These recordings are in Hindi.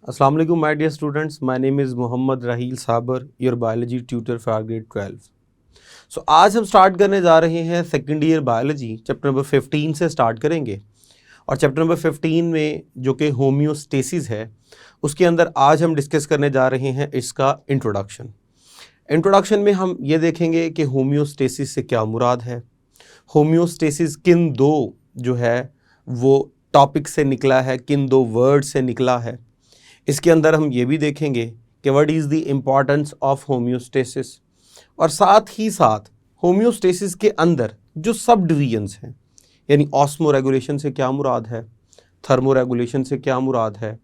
Assalamu alaikum, my dear students. My name is Muhammad Raheel Sabar, your biology tutor for grade 12. So आज हम स्टार्ट करने जा रहे हैं second year biology chapter number 15 से स्टार्ट करेंगे। और चैप्टर नंबर 15 में जो कि होम्योस्टेसिस है, उसके अंदर आज हम डिस्कस करने जा रहे हैं इसका इंट्रोडक्शन में हम ये देखेंगे कि होम्योस्टेसिस से क्या मुराद है, होम्योस्टेसिस किन दो जो है वो टॉपिक से निकला है, किन दो वर्ड से निकला है। इसके अंदर हम ये भी देखेंगे कि what is the importance of homeostasis, और साथ ही साथ होम्योस्टेसिस के अंदर जो सब डिवीजन्स हैं, यानी ऑस्मो रेगुलेशन से क्या मुराद है, थर्मो रेगुलेशन से क्या मुराद है,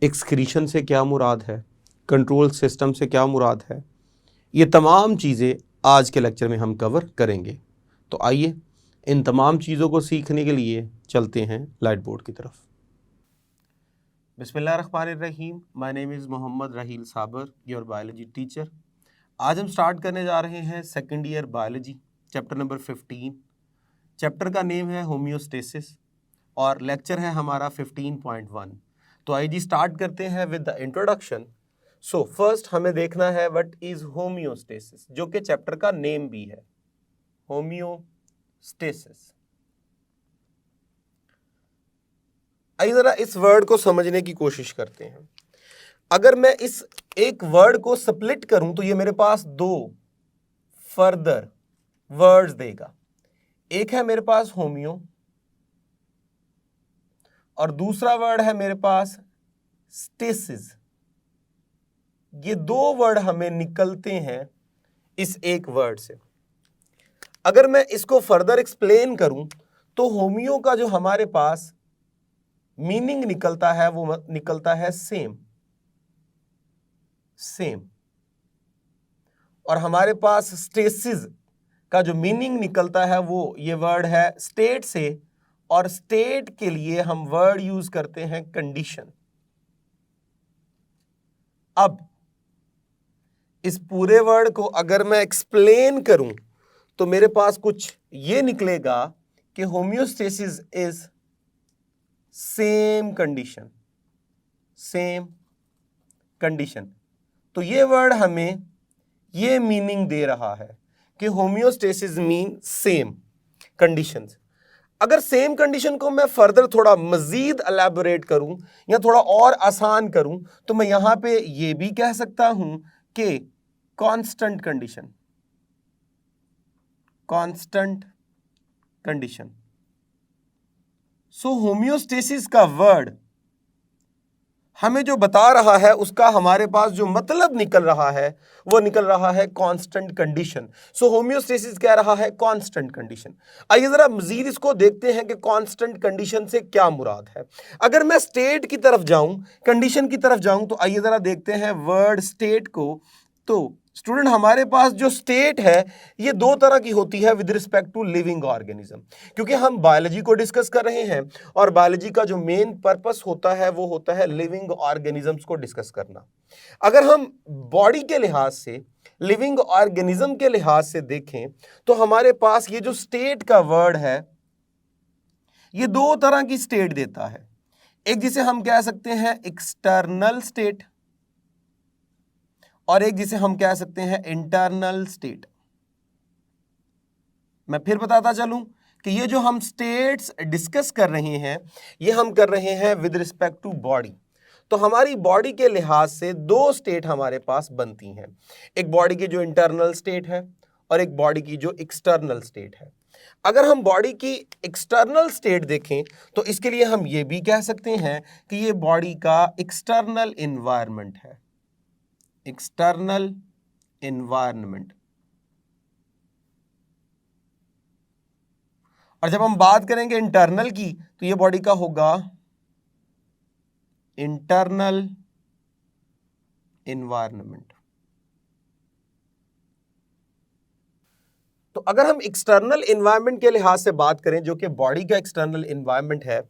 एक्सक्रीशन से क्या मुराद है, कंट्रोल सिस्टम से क्या मुराद है, ये तमाम चीज़ें आज के लेक्चर में हम कवर करेंगे। तो आइए इन तमाम चीज़ों को सीखने के लिए चलते हैं लाइट बोर्ड की तरफ। बिस्मिल्लाहिर्रहमानिर्रहीम। माय नेम इज़ मोहम्मद राहील साबर, योर बायोलॉजी टीचर। आज हम स्टार्ट करने जा रहे हैं second year biology chapter number 15। Chapter का नेम है होम्योस्टेसिस और लेक्चर है हमारा 15.1। तो आइए जी स्टार्ट करते हैं with the introduction. So first हमें देखना है व्हाट इज़ होम्योस्टेसिस, जो कि चैप्टर का नेम भी है, होम्योस्टेसिस। आइए ज़रा इस वर्ड को समझने की कोशिश करते हैं। अगर मैं इस एक वर्ड को स्प्लिट करूं तो ये मेरे पास दो फर्दर वर्ड्स देगा। एक है मेरे पास होम्यो और दूसरा वर्ड है मेरे पास स्टेसिस। ये दो वर्ड हमें निकलते हैं इस एक वर्ड से। अगर मैं इसको फर्दर एक्सप्लेन करूं तो होम्यो का जो हमारे पास मीनिंग निकलता है वो निकलता है सेम, और हमारे पास स्टेसिस का जो मीनिंग निकलता है वो ये वर्ड है स्टेट से, और स्टेट के लिए हम वर्ड यूज करते हैं कंडीशन। अब इस पूरे वर्ड को अगर मैं एक्सप्लेन करूं तो मेरे पास कुछ ये निकलेगा कि होम्योस्टेसिस इज सेम कंडीशन। तो ये वर्ड हमें ये मीनिंग दे रहा है कि होम्योस्टेसिस मीन सेम कंडीशंस। अगर सेम कंडीशन को मैं फर्दर थोड़ा मजीद एलैबोरेट करूं या थोड़ा और आसान करूं तो मैं यहां पे ये भी कह सकता हूं कि कांस्टेंट कंडीशन। सो होम्योस्टेसिस का वर्ड हमें जो बता रहा है उसका हमारे पास जो मतलब निकल रहा है वो निकल रहा है कांस्टेंट कंडीशन। सो होम्योस्टेसिस कह रहा है कांस्टेंट कंडीशन। आइए जरा मजीद इसको देखते हैं कि कांस्टेंट कंडीशन से क्या मुराद है। अगर मैं स्टेट की तरफ जाऊं, कंडीशन की तरफ जाऊं, तो आइए जरा देखते हैं वर्ड स्टेट को। तो स्टूडेंट हमारे पास जो स्टेट है ये दो तरह की होती है with respect to living organism, क्योंकि हम बायोलॉजी को डिस्कस कर रहे हैं और बायोलॉजी का जो मेन पर्पस होता है वो होता है लिविंग ऑर्गेनिजम्स को डिस्कस करना। अगर हम बॉडी के लिहाज से, लिविंग ऑर्गेनिज्म के लिहाज से देखें तो हमारे पास ये जो स्टेट का वर्ड है ये दो तरह की स्टेट देता है। एक जिसे हम कह सकते हैं एक्सटर्नल स्टेट और एक जिसे हम कह सकते हैं इंटरनल स्टेट। मैं फिर बताता चलूं कि ये जो हम स्टेट्स डिस्कस कर रहे हैं ये हम कर रहे हैं विद रिस्पेक्ट टू बॉडी। तो हमारी बॉडी के लिहाज से दो स्टेट हमारे पास बनती हैं, एक बॉडी की जो इंटरनल स्टेट है और एक बॉडी की जो एक्सटर्नल स्टेट है। अगर हम बॉडी की एक्सटर्नल स्टेट देखें तो इसके लिए हम ये भी कह सकते हैं कि ये बॉडी का एक्सटर्नल एनवायरनमेंट है, एक्सटर्नल एनवायरनमेंट। और जब हम बात करेंगे इंटरनल की तो ये बॉडी का होगा इंटरनल एनवायरनमेंट। तो अगर हम एक्सटर्नल एनवायरनमेंट के लिहाज से बात करें जो कि बॉडी का एक्सटर्नल एनवायरनमेंट है,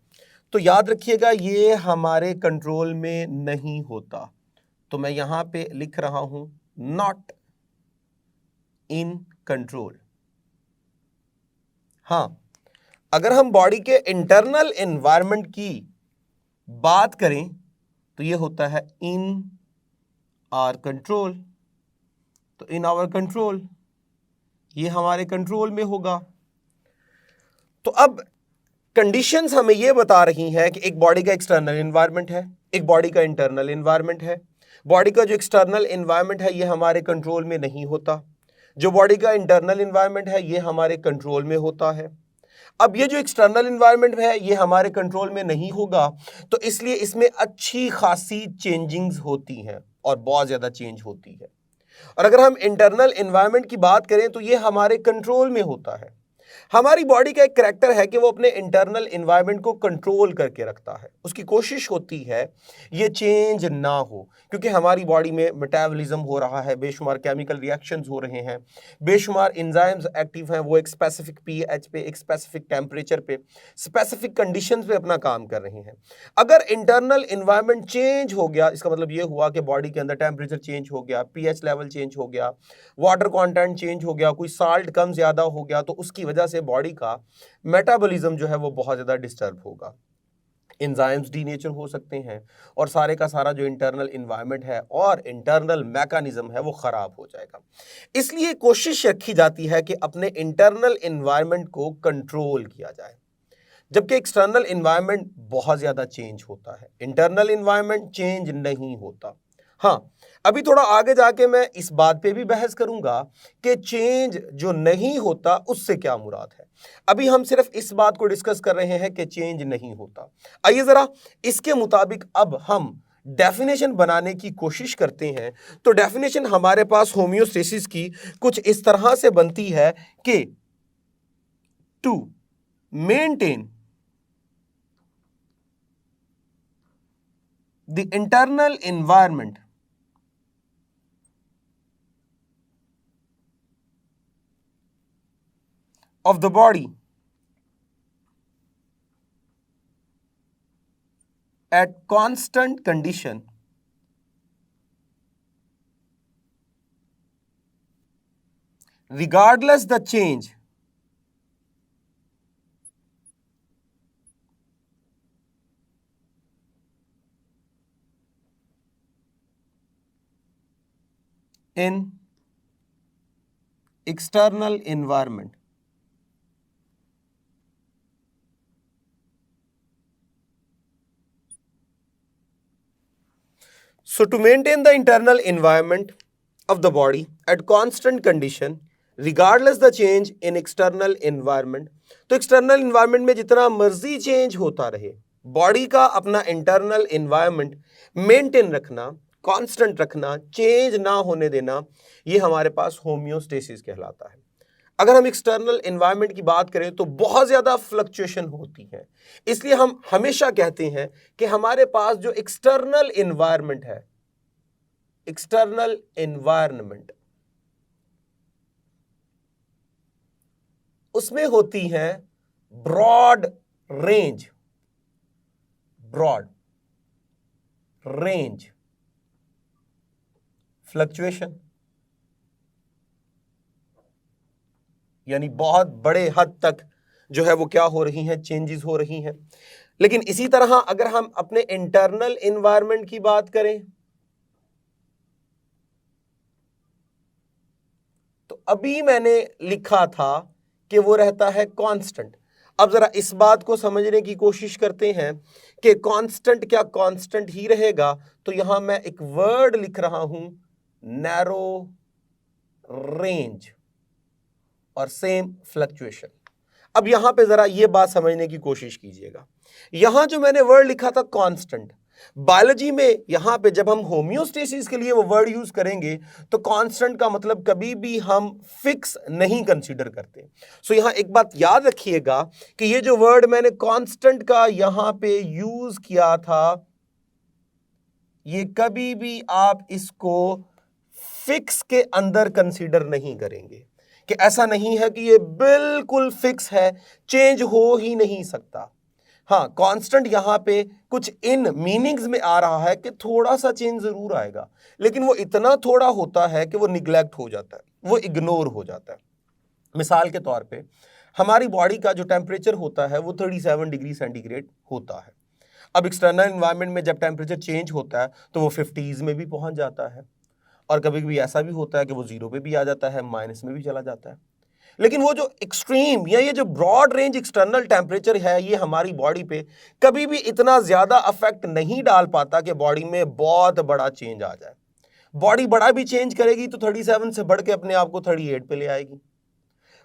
तो याद रखिएगा ये हमारे कंट्रोल में नहीं होता। तो मैं यहां पे लिख रहा हूं नॉट इन कंट्रोल। हां, अगर हम बॉडी के इंटरनल एनवायरनमेंट की बात करें तो ये होता है इन आवर कंट्रोल। तो इन आवर कंट्रोल, ये हमारे कंट्रोल में होगा। तो अब कंडीशंस हमें ये बता रही हैं कि एक बॉडी का एक्सटर्नल एनवायरनमेंट है, एक बॉडी का इंटरनल एनवायरनमेंट है। बॉडी का जो एक्सटर्नल एनवायरनमेंट है ये हमारे कंट्रोल में नहीं होता, जो बॉडी का इंटरनल एनवायरनमेंट है ये हमारे कंट्रोल में होता है। अब ये जो एक्सटर्नल एनवायरनमेंट है ये हमारे कंट्रोल में नहीं होगा, तो इसलिए इसमें अच्छी खासी चेंजिंग्स होती हैं और बहुत ज्यादा चेंज होती है। और अगर हम इंटरनल एनवायरनमेंट की बात करें तो ये हमारे कंट्रोल में होता है। हमारी बॉडी का एक करैक्टर है कि वो अपने इंटरनल एनवायरनमेंट को कंट्रोल करके रखता है, उसकी कोशिश होती है ये चेंज ना हो, क्योंकि हमारी बॉडी में मेटाबॉलिज्म हो रहा है, बेशुमार केमिकल रिएक्शंस हो रहे हैं, बेशुमार एंजाइम्स एक्टिव हैं, वो एक स्पेसिफिक पीएच पे, एक स्पेसिफिक टेम्परेचर पे, स्पेसिफिक कंडीशंस पे अपना काम कर रहे हैं। अगर इंटरनल एनवायरनमेंट चेंज हो गया, इसका मतलब ये हुआ कि बॉडी के अंदर टेम्परेचर चेंज हो गया, पीएच लेवल चेंज हो गया, वाटर कंटेंट चेंज हो गया, कोई साल्ट कम ज्यादा हो गया, तो उसकी वजह से बॉडी का मेटाबॉलिज्म जो है वो बहुत ज्यादा डिस्टर्ब होगा, एंजाइम्स डीनेचर हो सकते हैं और सारे का सारा जो इंटरनल एनवायरनमेंट है और इंटरनल मैकेनिज्म है वो खराब हो जाएगा। इसलिए कोशिश रखी जाती है कि अपने इंटरनल एनवायरनमेंट को कंट्रोल किया जाए, जबकि एक्सटर्नल एनवायरनमेंट बहुत ज्यादा चेंज होता है, इंटरनल एनवायरनमेंट चेंज नहीं होता। हाँ, अभी थोड़ा आगे जाके मैं इस बात पे भी बहस करूंगा कि चेंज जो नहीं होता उससे क्या मुराद है। अभी हम सिर्फ इस बात को डिस्कस कर रहे हैं कि चेंज नहीं होता। आइए जरा इसके मुताबिक अब हम डेफिनेशन बनाने की कोशिश करते हैं। तो डेफिनेशन हमारे पास होम्योस्टेसिस की कुछ इस तरह से बनती है कि to maintain the internal environment of the body at constant condition regardless the change in external environment. So to maintain the internal environment of the body at constant condition regardless the change in external environment, तो external environment में जितना मर्जी चेंज होता रहे, बॉडी का अपना इंटरनल एनवायरनमेंट मेंटेन रखना, कांस्टेंट रखना, चेंज ना होने देना, ये हमारे पास होम्योस्टेसिस कहलाता है। अगर हम एक्सटर्नल एनवायरनमेंट की बात करें तो बहुत ज्यादा फ्लक्चुएशन होती है, इसलिए हम हमेशा कहते हैं कि हमारे पास जो एक्सटर्नल एनवायरनमेंट है, एक्सटर्नल एनवायरनमेंट, उसमें होती है broad range, broad range fluctuation, यानी बहुत बड़े हद तक जो है वो क्या हो रही हैं, चेंजेस हो रही हैं। लेकिन इसी तरह अगर हम अपने इंटरनल एनवायरनमेंट की बात करें तो अभी मैंने लिखा था कि वो रहता है कांस्टेंट। अब जरा इस बात को समझने की कोशिश करते हैं कि कांस्टेंट क्या कांस्टेंट ही रहेगा, तो यहां मैं एक वर्ड लिख रहा हूं, नैरो रेंज और सेम फ्लक्चुएशन। अब यहां पे जरा ये बात समझने की कोशिश कीजिएगा, यहां जो मैंने वर्ड लिखा था कांस्टेंट, बायोलॉजी में यहां पे जब हम होम्योस्टेसिस के लिए वो वर्ड यूज करेंगे तो कांस्टेंट का मतलब कभी भी हम फिक्स नहीं कंसीडर करते। सो यहां एक बात याद रखिएगा कि ये जो वर्ड मैंने कांस्टेंट का यहां पे यूज किया था, ये कभी भी आप इसको फिक्स के अंदर कंसीडर नहीं करेंगे, कि ऐसा नहीं है कि ये बिल्कुल फिक्स है, चेंज हो ही नहीं सकता। हाँ, कांस्टेंट यहां पे कुछ इन मीनिंग्स में आ रहा है कि थोड़ा सा चेंज जरूर आएगा, लेकिन वो इतना थोड़ा होता है कि वो निग्लेक्ट हो जाता है, वो इग्नोर हो जाता है। मिसाल के तौर पे हमारी बॉडी का जो टेम्परेचर होता है वो 37 डिग्री सेंटीग्रेड होता है। अब एक्सटर्नल एनवायरनमेंट में जब टेम्परेचर चेंज होता है तो वो 50s में भी पहुंच जाता है, और कभी कभी ऐसा भी होता है कि वो 0 पे भी आ जाता है, माइनस में भी चला जाता है। लेकिन वो जो एक्सट्रीम या ये जो ब्रॉड रेंज एक्सटर्नल टेम्परेचर है, ये हमारी बॉडी पे कभी भी इतना ज्यादा अफेक्ट नहीं डाल पाता कि बॉडी में बहुत बड़ा चेंज आ जाए। बॉडी बड़ा भी चेंज करेगी तो 37 से बढ़ के अपने आप को 38 पे ले आएगी,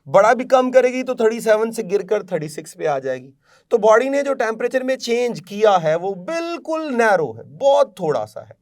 बड़ा भी कम करेगी तो 37 से गिरकर 36 पे आ जाएगी। तो बॉडी ने जो टेम्परेचर में चेंज किया है वो बिल्कुल नैरो है, बहुत थोड़ा सा है।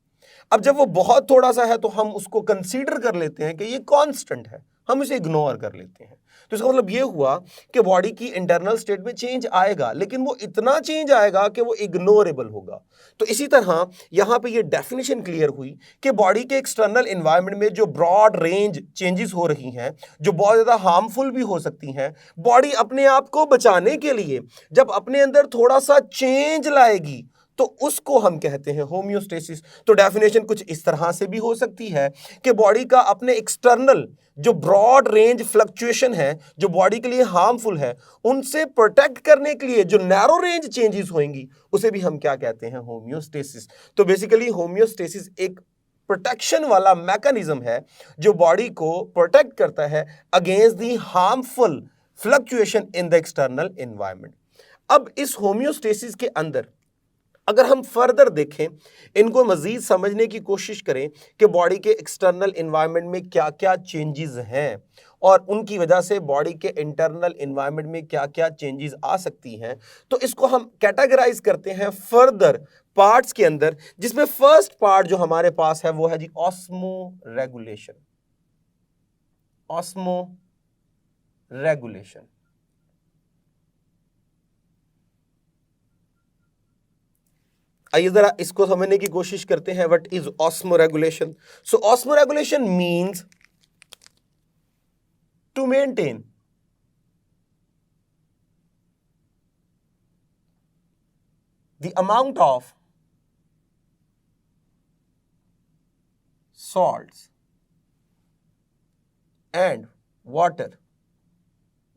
अब जब वो बहुत थोड़ा सा है तो हम उसको कंसीडर कर लेते हैं कि ये कांस्टेंट है, हम इसे इग्नोर कर लेते हैं। तो इसका मतलब ये हुआ कि बॉडी की इंटरनल स्टेट में चेंज आएगा, लेकिन वो इतना चेंज आएगा कि वो इग्नोरेबल होगा। तो इसी तरह यहां पे ये डेफिनेशन क्लियर हुई कि बॉडी के एक्सटर्नल एनवायरनमेंट में जो ब्रॉड रेंज चेंजेस हो रही हैं, जो बहुत ज्यादा हार्मफुल भी हो सकती हैं, बॉडी अपने आप को बचाने के लिए जब अपने अंदर थोड़ा सा चेंज लाएगी तो उसको हम कहते हैं होम्योस्टेसिस। तो डेफिनेशन कुछ इस तरह से भी हो सकती है कि बॉडी का अपने एक्सटर्नल जो ब्रॉड रेंज फ्लक्चुएशन है, जो बॉडी के लिए हार्मफुल है, उनसे प्रोटेक्ट करने के लिए जो नैरो रेंज चेंजेस होंगी उसे भी हम क्या कहते हैं, होम्योस्टेसिस। तो बेसिकली होम्योस्टेसिस एक प्रोटेक्शन वाला मैकेनिज्म है जो बॉडी को प्रोटेक्ट करता है against the harmful fluctuation in the external environment. अब इस होम्योस्टेसिस के अंदर अगर हम फर्दर देखें, इनको मजीद समझने की कोशिश करें कि बॉडी के एक्सटर्नल एनवायरनमेंट में क्या क्या चेंजेस हैं और उनकी वजह से बॉडी के इंटरनल एनवायरनमेंट में क्या क्या चेंजेस आ सकती हैं, तो इसको हम कैटेगराइज करते हैं फर्दर पार्ट्स के अंदर, जिसमें फर्स्ट पार्ट जो हमारे पास है वो है जी ऑस्मो रेगुलेशन। ऑस्मो रेगुलेशन आइए जरा इसको समझने की कोशिश करते हैं। What is osmoregulation? So osmoregulation means to maintain the amount of salts and water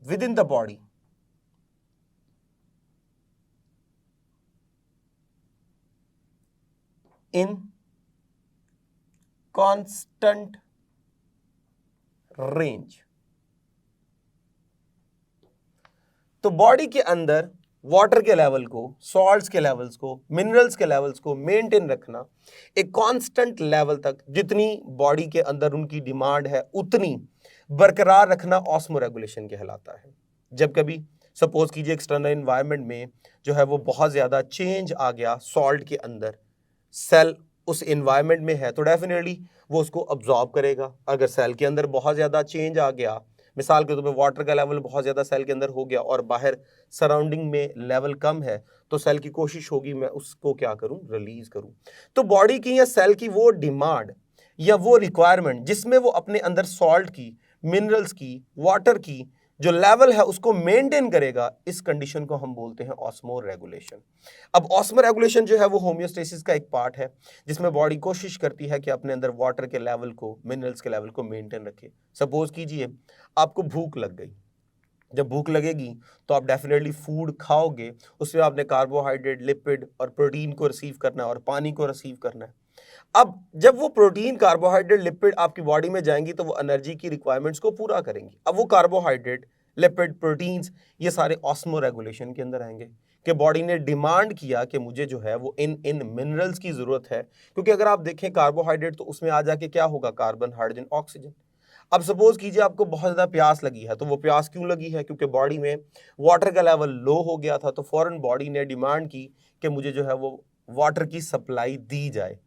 within the body in constant range। तो बॉडी के अंदर वाटर के लेवल को, सॉल्ट्स के लेवल्स को, मिनरल्स के लेवल्स को मेंटेन रखना एक कांस्टेंट लेवल तक, जितनी बॉडी के अंदर उनकी डिमांड है उतनी बरकरार रखना ऑस्मोरेगुलेशन कहलाता है। जब कभी सपोज कीजिए एक्सटर्नल एनवायरनमेंट में जो है वो बहुत ज़्यादा चेंज आ गया सॉल्ट के अंदर, सेल उस एनवायरनमेंट में है तो डेफिनेटली वो उसको अब्जॉर्ब करेगा। अगर सेल के अंदर बहुत ज़्यादा चेंज आ गया, मिसाल के तौर पे वाटर का लेवल बहुत ज़्यादा सेल के अंदर हो गया और बाहर सराउंडिंग में लेवल कम है, तो सेल की कोशिश होगी मैं उसको क्या करूं, रिलीज करूं। तो बॉडी की या सेल की वो डिमांड या वो रिक्वायरमेंट जिसमें वो अपने अंदर सॉल्ट की, मिनरल्स की, वाटर की जो लेवल है उसको मेंटेन करेगा, इस कंडीशन को हम बोलते हैं ऑस्मो रेगुलेशन। अब ऑस्मो रेगुलेशन जो है वो होम्योस्टेसिस का एक पार्ट है जिसमें बॉडी कोशिश करती है कि अपने अंदर वाटर के लेवल को, मिनरल्स के लेवल को मेंटेन रखे। सपोज कीजिए आपको भूख लग गई, जब भूख लगेगी तो आप डेफिनेटली फूड खाओगे, उसमें आपने कार्बोहाइड्रेट, लिपिड और प्रोटीन को रिसीव करना है और पानी को रिसीव करना है। अब जब वो प्रोटीन, कार्बोहाइड्रेट, लिपिड आपकी बॉडी में जाएंगी तो वो एनर्जी की रिक्वायरमेंट्स को पूरा करेंगी। अब वो कार्बोहाइड्रेट, लिपिड, प्रोटीन्स ये सारे ऑस्मो रेगुलेशन के अंदर आएंगे कि बॉडी ने डिमांड किया कि मुझे जो है वो इन मिनरल्स की जरूरत है, क्योंकि अगर आप देखें कार्बोहाइड्रेट तो उसमें आ जाके क्या होगा, कार्बन, हाइड्रोजन, ऑक्सीजन। अब सपोज कीजिए आपको बहुत ज़्यादा प्यास लगी है, तो वो प्यास क्यों लगी है, क्योंकि बॉडी में वाटर का लेवल लो हो गया था, तो फौरन बॉडी ने डिमांड की कि मुझे जो है वो वाटर की सप्लाई दी जाए,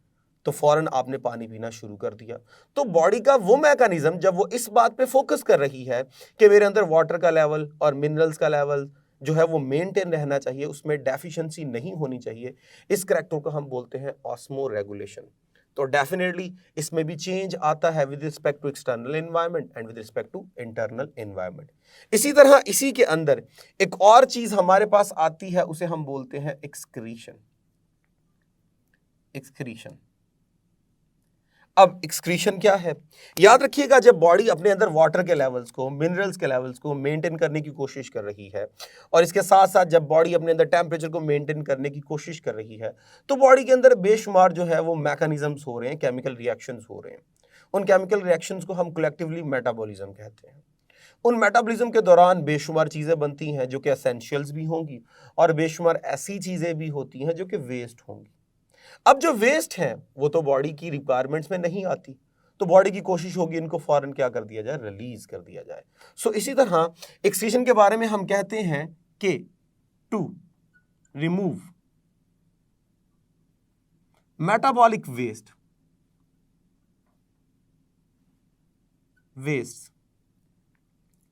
तो फौरन आपने पानी पीना शुरू कर दिया। तो बॉडी का वो मैकेनिज्म जब वो इस बात पे फोकस कर रही है कि मेरे अंदर वाटर का लेवल और मिनरल्स का लेवल जो है वो मेंटेन रहना चाहिए, उसमें डेफिशिएंसी नहीं होनी चाहिए, इस करैक्टर को हम बोलते हैं ऑस्मो रेगुलेशन। तो डेफिनेटली इसमें भी चेंज आता है with respect to external environment and with respect to internal environment. इसी तरह इसी के अंदर एक और चीज हमारे पास आती है, उसे हम बोलते हैं एक्सक्रीशन। एक्सक्रीशन। अब एक्सक्रीशन क्या है? याद रखिएगा, जब बॉडी अपने अंदर वाटर के लेवल्स को, मिनरल्स के लेवल्स को मेंटेन करने की कोशिश कर रही है, और इसके साथ साथ जब बॉडी अपने अंदर टेम्परेचर को मेंटेन करने की कोशिश कर रही है, तो बॉडी के अंदर बेशुमार जो है वो मैकेनिज्म्स हो रहे हैं, केमिकल रिएक्शंस हो रहे हैं। उन केमिकल रिएक्शंस को हम कलेक्टिवली मेटाबॉलिज्म कहते हैं। उन मेटाबॉलिज्म के दौरान बेशुमार चीज़ें बनती हैं जो कि एसेंशियल्स भी होंगी, और बेशुमार ऐसी चीज़ें भी होती हैं जो कि वेस्ट होंगी। अब जो वेस्ट है वो तो बॉडी की रिक्वायरमेंट्स में नहीं आती, तो बॉडी की कोशिश होगी इनको फौरन क्या कर दिया जाए, रिलीज कर दिया जाए। सो इसी तरह एक्सक्रीशन के बारे में हम कहते हैं कि to remove metabolic waste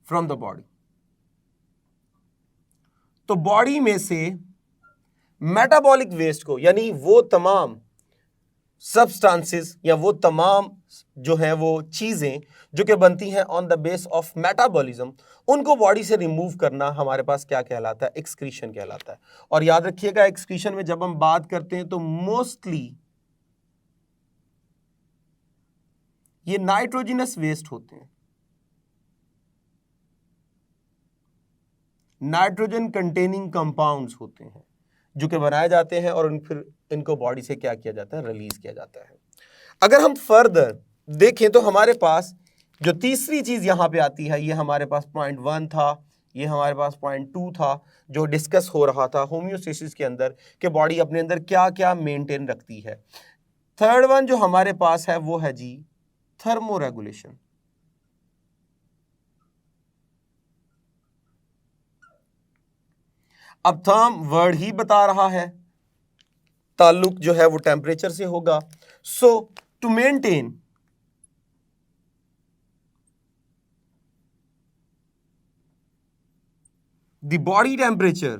from the body. तो बॉडी में से मेटाबॉलिक वेस्ट को, यानी वो तमाम सब्सटेंसेस या वो तमाम जो है वो चीजें जो कि बनती हैं on the base of metabolism, उनको बॉडी से रिमूव करना हमारे पास क्या कहलाता है, एक्सक्रीशन कहलाता है। और याद रखिएगा, एक्सक्रीशन में जब हम बात करते हैं तो मोस्टली ये नाइट्रोजनस वेस्ट होते हैं, नाइट्रोजन कंटेनिंग कंपाउंड्स होते हैं जो कि बनाए जाते हैं, और फिर इनको बॉडी से क्या किया जाता है, रिलीज किया जाता है। अगर हम फर्दर देखें तो हमारे पास जो तीसरी चीज यहां पे आती है, ये हमारे पास पॉइंट 1 था, ये हमारे पास पॉइंट 2 था, जो डिस्कस हो रहा था होम्योस्टेसिस के अंदर कि बॉडी अपने अंदर क्या क्या मेंटेन रखती है। थर्ड वन जो हमारे पास है वो है जी थर्मोरेगुलेशन। अब थर्म वर्ड ही बता रहा है, ताल्लुक जो है वो टेम्परेचर से होगा। So to maintain the body temperature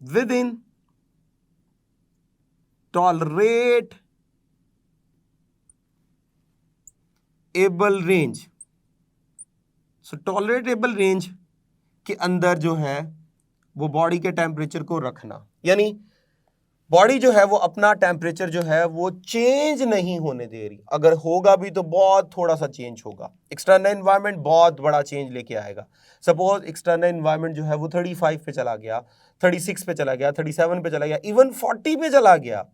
within tolerate able range. So tolerable range के अंदर जो है वो बॉडी के टेम्परेचर को रखना, यानी बॉडी जो है वो अपना टेम्परेचर जो है वो चेंज नहीं होने दे रही। अगर होगा भी तो बहुत थोड़ा सा चेंज होगा, एक्सटर्नल एनवायरनमेंट बहुत बड़ा चेंज लेके आएगा। सपोज एक्सटर्नल एनवायरनमेंट जो है वो 35 पे चला गया, 36 पे चला गया, 37 पे चला गया, इवन 40 पे चला गया।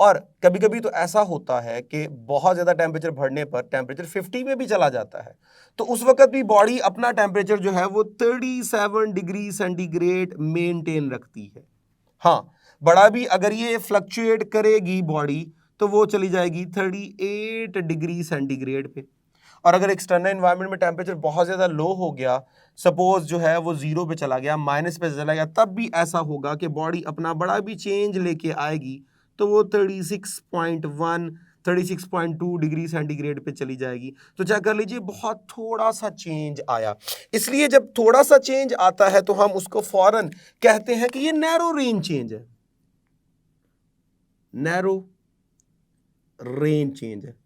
और कभी कभी तो ऐसा होता है कि बहुत ज़्यादा टेम्परेचर बढ़ने पर टेम्परेचर 50 में भी चला जाता है, तो उस वक्त भी बॉडी अपना टेम्परेचर जो है वो 37 डिग्री सेंटीग्रेड मेंटेन रखती है। हाँ, बड़ा भी अगर ये फ्लक्चुएट करेगी बॉडी तो वो चली जाएगी 38 डिग्री सेंटीग्रेड पे। और अगर एक्सटर्नल एनवायरनमेंट में टेम्परेचर बहुत ज़्यादा लो हो गया, सपोज जो है वो 0 पे चला गया, माइनस पे चला गया, तब भी ऐसा होगा कि बॉडी अपना बड़ा भी चेंज लेके आएगी, तो वो 36.1 36.2 डिग्री सेंटीग्रेड पे चली जाएगी। तो चेक कर लीजिए, बहुत थोड़ा सा चेंज आया। इसलिए जब थोड़ा सा चेंज आता है तो हम उसको फौरन कहते हैं कि ये नैरो रेंज चेंज है, नैरो रेंज चेंज है।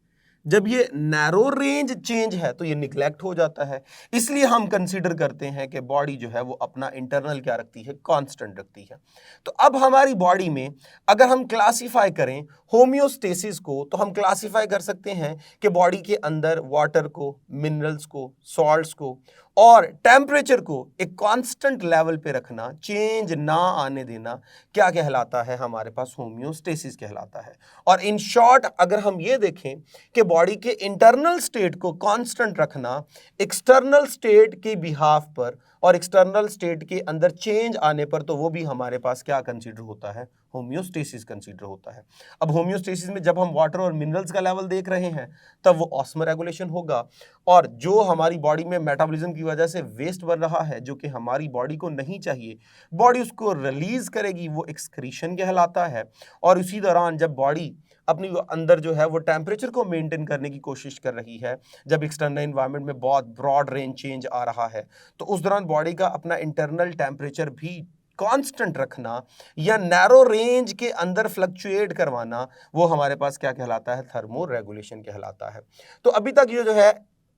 जब ये नैरो रेंज चेंज है तो ये निग्लेक्ट हो जाता है। इसलिए हम कंसीडर करते हैं कि बॉडी जो है वो अपना इंटरनल क्या रखती है, कांस्टेंट रखती है। तो अब हमारी बॉडी में अगर हम क्लासिफाई करें होम्योस्टेसिस को, तो हम क्लासिफाई कर सकते हैं कि बॉडी के अंदर वाटर को, मिनरल्स को, सॉल्ट्स को और टेम्परेचर को एक कांस्टेंट लेवल पे रखना, चेंज ना आने देना, क्या कहलाता है, हमारे पास होम्योस्टेसिस कहलाता है। और इन शॉर्ट अगर हम ये देखें कि बॉडी के इंटरनल स्टेट को कांस्टेंट रखना, एक्सटर्नल स्टेट के बिहाफ पर और एक्सटर्नल स्टेट के अंदर चेंज आने पर, तो वो भी हमारे पास क्या कंसीडर होता है, होम्योस्टेसिस कंसीडर होता है। अब होम्योस्टेसिस में जब हम वाटर और मिनरल्स का लेवल देख रहे हैं तब वो ऑस्मो रेगुलेशन होगा, और जो हमारी बॉडी में मेटाबॉलिज्म की वजह से वेस्ट बन रहा है जो कि हमारी बॉडी को नहीं चाहिए, बॉडी उसको रिलीज करेगी, वो एक्सक्रीशन कहलाता है। और इसी दौरान जब बॉडी अपनी अंदर जो है वो टेम्परेचर को मेंटेन करने की कोशिश कर रही है, जब एक्सटर्नल एनवायरनमेंट में बहुत ब्रॉड रेंज चेंज आ रहा है, तो उस दौरान बॉडी का अपना इंटरनल टेम्परेचर भी कांस्टेंट रखना या नैरो रेंज के अंदर फ्लक्चुएट करवाना, वो हमारे पास क्या कहलाता है, थर्मो रेगुलेशन कहलाता है। तो अभी तक ये जो है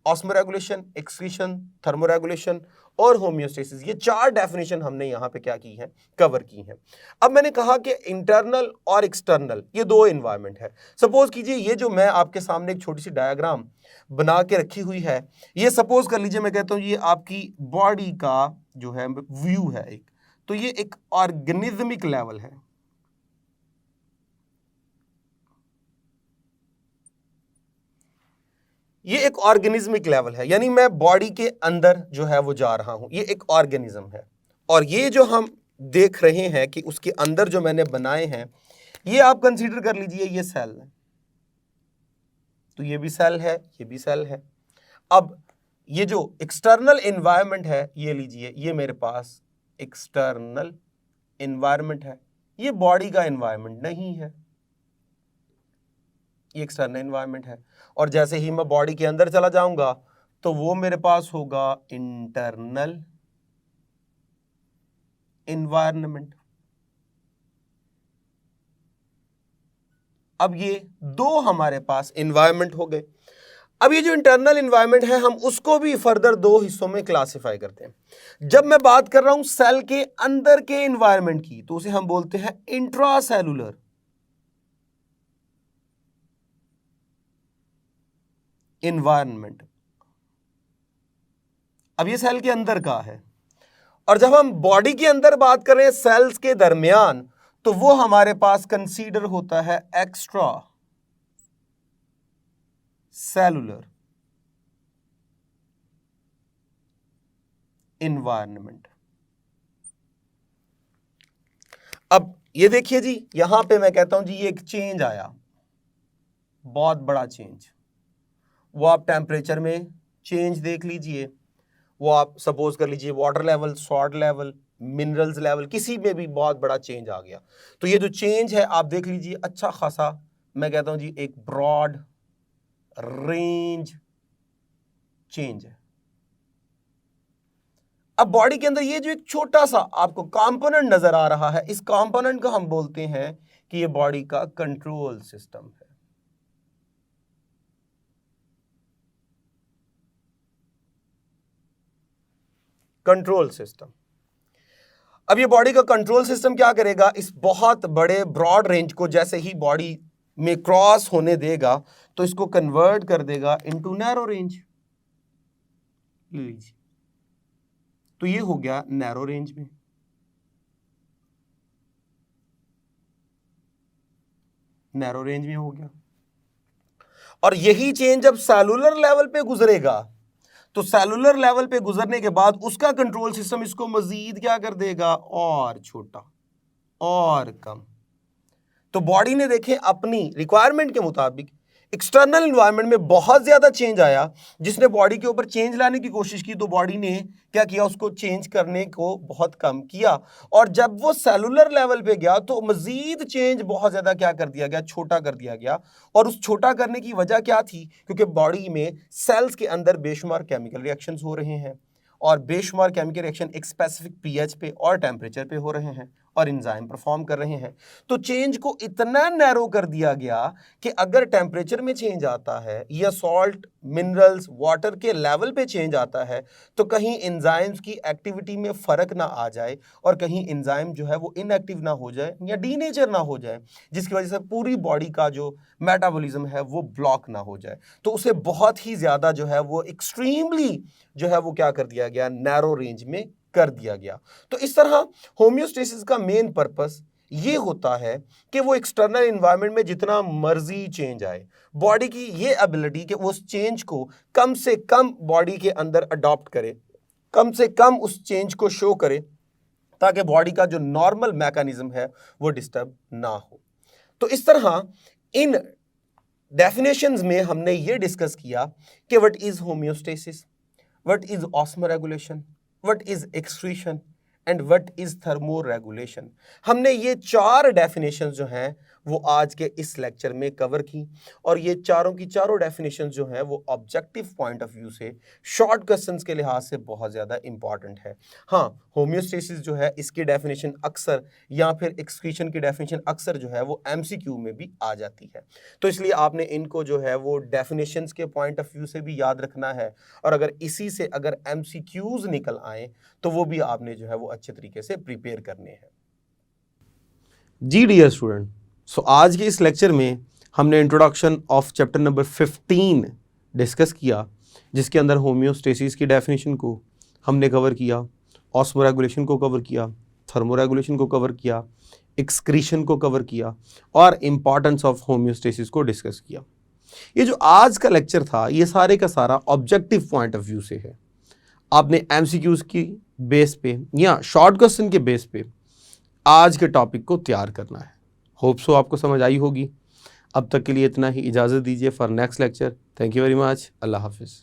ऑस्मोरेगुलेशन, एक्सक्रीशन, थर्मोरेगुलेशन और होम्योस्टेसिस, ये 4 डेफिनेशन हमने यहाँ पे क्या की है, कवर की है। अब मैंने कहा कि इंटरनल और एक्सटर्नल ये 2 एनवायरनमेंट है। सपोज कीजिए ये जो मैं आपके सामने एक छोटी सी डायग्राम बना के रखी हुई है, ये सपोज कर लीजिए मैं कहता हूँ ये आपकी बॉडी का जो है व्यू है एक, तो ये एक ऑर्गेनिज्मिक लेवल है। ये एक ऑर्गेनिज्मिक लेवल है, यानी मैं बॉडी के अंदर जो है वो जा रहा हूं, ये एक ऑर्गेनिज्म है। और ये जो हम देख रहे हैं कि उसके अंदर जो मैंने बनाए हैं, ये आप कंसीडर कर लीजिए ये सेल है, तो ये भी सेल है, ये भी सेल है। अब ये जो एक्सटर्नल एनवायरनमेंट है, ये लीजिए, ये मेरे पास एक्सटर्नल एनवायरनमेंट है, ये बॉडी का एनवायरनमेंट नहीं है, ये एक्सटर्नल एनवायरनमेंट है। और जैसे ही मैं बॉडी के अंदर चला जाऊंगा तो वो मेरे पास होगा इंटरनल एनवायरनमेंट। अब ये 2 हमारे पास एनवायरनमेंट हो गए। अब ये जो इंटरनल एनवायरनमेंट है, हम उसको भी फर्दर 2 हिस्सों में क्लासिफाई करते हैं। जब मैं बात कर रहा हूं सेल के अंदर के एनवायरनमेंट की, तो उसे हम बोलते हैं इंट्रासेलुलर एनवायरनमेंट। अब ये सेल के अंदर का है। और जब हम बॉडी के अंदर बात कर रहे हैं सेल्स के दरमियान, तो वो हमारे पास कंसीडर होता है एक्स्ट्रा सेलुलर एनवायरनमेंट। अब ये देखिए जी, यहां पे मैं कहता हूं जी ये एक चेंज आया, बहुत बड़ा चेंज। वो आप टेम्परेचर में चेंज देख लीजिए, वो आप सपोज कर लीजिए water level, salt level, minerals level, किसी में भी बहुत बड़ा चेंज आ गया। तो ये जो चेंज है आप देख लीजिए, अच्छा खासा, मैं कहता हूं जी एक ब्रॉड रेंज चेंज है। अब बॉडी के अंदर ये जो एक छोटा सा आपको कंपोनेंट नजर आ रहा है, इस कंपोनेंट को हम बोलते हैं कि ये बॉडी का कंट्रोल सिस्टम है। Control system. अब ये बॉडी का कंट्रोल सिस्टम क्या करेगा, इस बहुत बड़े ब्रॉड रेंज को जैसे ही बॉडी में क्रॉस होने देगा, तो इसको कन्वर्ट कर देगा इनटू नैरो रेंज। लीजिए, तो ये हो गया नैरो रेंज में। नैरो रेंज में हो गया। और यही चेंज जब सेलुलर लेवल पे गुजरेगा, तो सेलुलर लेवल पे गुजरने के बाद उसका कंट्रोल सिस्टम इसको मजीद क्या कर देगा, और छोटा और कम। तो बॉडी ने देखे अपनी रिक्वायरमेंट के मुताबिक एक्सटर्नल एनवायरनमेंट में बहुत ज्यादा चेंज आया, जिसने बॉडी के ऊपर चेंज लाने की कोशिश की, तो बॉडी ने क्या किया, उसको चेंज करने को बहुत कम किया। और जब वो सेलुलर लेवल पे गया तो मजीद चेंज बहुत ज्यादा क्या कर दिया गया, छोटा कर दिया गया। और उस छोटा करने की वजह क्या थी, क्योंकि बॉडी में सेल्स के अंदर बेशुमार केमिकल रिएक्शंस हो रहे हैं, और बेशुमार केमिकल रिएक्शन एक स्पेसिफिक पीएच पे और टेम्परेचर पे हो रहे हैं, और एंजाइम परफॉर्म कर रहे हैं। तो चेंज को इतना नैरो कर दिया गया कि अगर टेम्परेचर में चेंज आता है या सॉल्ट, मिनरल्स, वाटर के लेवल पे चेंज आता है, तो कहीं एंजाइम्स की एक्टिविटी में फर्क ना आ जाए, और कहीं एंजाइम जो है वो इनएक्टिव ना हो जाए या डीनेचर ना हो जाए, जिसकी वजह से पूरी बॉडी का जो मेटाबॉलिज्म है वो ब्लॉक ना हो जाए। तो उसे बहुत ही ज्यादा जो है वो एक्सट्रीमली जो है वो क्या कर दिया गया, नैरो रेंज में कर दिया गया। तो इस तरह होम्योस्टेसिस का मेन पर्पस ये होता है कि वो एक्सटर्नल एनवायरनमेंट में जितना मर्जी चेंज आए, बॉडी की ये एबिलिटी कि उस चेंज को कम से कम बॉडी के अंदर अडॉप्ट करे, कम से कम उस चेंज को शो करे, ताकि बॉडी का जो नॉर्मल मैकेनिज्म है वो डिस्टर्ब ना हो। तो इस तरह इन डेफिनेशंस में हमने ये डिस्कस किया कि what is homeostasis, what is osmoregulation, what is excretion and what is thermoregulation. हमने ये 4 डेफिनेशंस जो हैं वो आज के इस लेक्चर में कवर की, और ये चारों की चारों डेफिनेशन जो है वो ऑब्जेक्टिव पॉइंट ऑफ व्यू से शॉर्ट क्वेश्चंस के लिहाज से बहुत ज़्यादा इंपॉर्टेंट है। हाँ, होम्योस्टेसिस जो है इसकी डेफिनेशन अक्सर, या फिर एक्सक्रीशन की डेफिनेशन अक्सर जो है वो एमसीक्यू में भी आ जाती है, तो इसलिए आपने इनको जो है वो डेफिनेशंस के पॉइंट ऑफ व्यू से भी याद रखना है, और अगर इसी से अगर एमसीक्यूज निकल आए तो वो भी आपने जो है वो अच्छे तरीके से प्रिपेयर करने हैं। जी डियर स्टूडेंट, सो आज के इस लेक्चर में हमने introduction of chapter number 15 discuss किया, जिसके अंदर होम्योस्टेसिस की डेफिनेशन को हमने कवर किया, ऑस्मोरेगुलेशन को कवर किया, थर्मोरेगुलेशन को कवर किया, एक्सक्रीशन को कवर किया, और इम्पॉर्टेंस ऑफ होम्योस्टेसिस को डिस्कस किया। ये जो आज का लेक्चर था ये सारे का सारा ऑब्जेक्टिव पॉइंट ऑफ व्यू से है। आपने एमसीक्यूज की बेस पे या शॉर्ट क्वेश्चन के बेस पे आज के टॉपिक को तैयार करना है। होप सो आपको समझ आई होगी। अब तक के लिए इतना ही, इजाज़त दीजिए for next lecture. Thank you very much. अल्लाह हाफिज़।